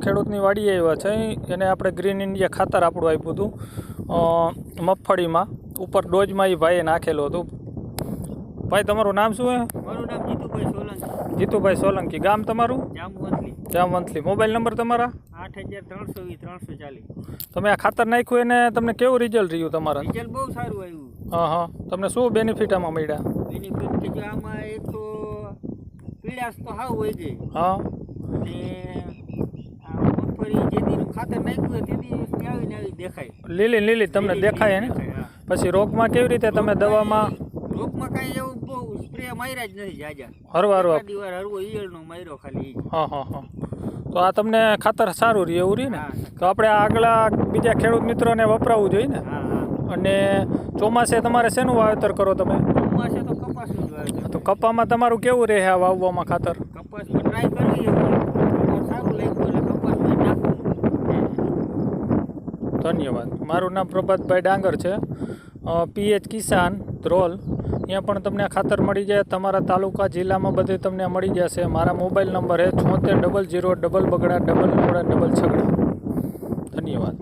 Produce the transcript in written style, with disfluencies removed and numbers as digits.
ખેડૂતની વાડીએ આવ્યા છે. એને આપણે ગ્રીન ઇન્ડિયા ખાતર આપણું આપ્યું હતું મગફળીમાં, ઉપર ડોઝમાં એ ભાઈએ નાખેલું હતું. ભાઈ તમારું નામ શું છે? મારું નામ જીતુભાઈ સોલંકી. જીતુભાઈ સોલંકી. ગામ તમારું? જામવંથલી. જામવંથલી. મોબાઈલ નંબર તમારા? 8320 340. તમે આ ખાતર નાખ્યું એને તમને કેવું રિઝલ્ટ રહ્યું તમારા? રિઝલ્ટ બહુ સારું આવ્યું. હા હા. તમને શું બેનિફિટ આમાં મળ્યા? બેનિફિટ કે જો આમાં એક તો પીળાશ તો હાવ હોય ગઈ. હા. ને આ મગફળી જે દીનું ખાતર નાખ્યું હોય તે દી આવી દેખાય. લીલી લીલી તમને દેખાય ને? પછી રોગમાં કેવી રીતે તમે દવામાં? રોગમાં કાંઈ એવું બહુ સ્પ્રે માર્યા જ નથી જાજા. હરવા દીવાર હરવો ઈયળનો માર્યો ખાલી. હા હા હા. તો આ તમને ખાતર સારું રહે એવું રહે ને? તો આપણે આગલા બીજા ખેડૂત મિત્રોને વપરાવવું જોઈએ ને? અને ચોમાસે તમારે શેનું વાવેતર કરો તમે? ચોમાસે તો કપાસનું જ વાવેતર. તો કપામાં તમારું કેવું રહે આ વાવવામાં ખાતર? કપાસમાં ટ્રાય કરવી સારું લાગ્યું એટલે કપાસમાં નાખવું. ધન્યવાદ. મારું નામ પ્રભાતભાઈ ડાંગર છે, PH કિસાન ધ્રોલ. ત્યાં પણ તમને ખાતર મળી જાય. તમારા તાલુકા જિલ્લામાં બધે તમને મળી જશે. મારા મોબાઈલ નંબર છે 76 00 00 6. ધન્યવાદ.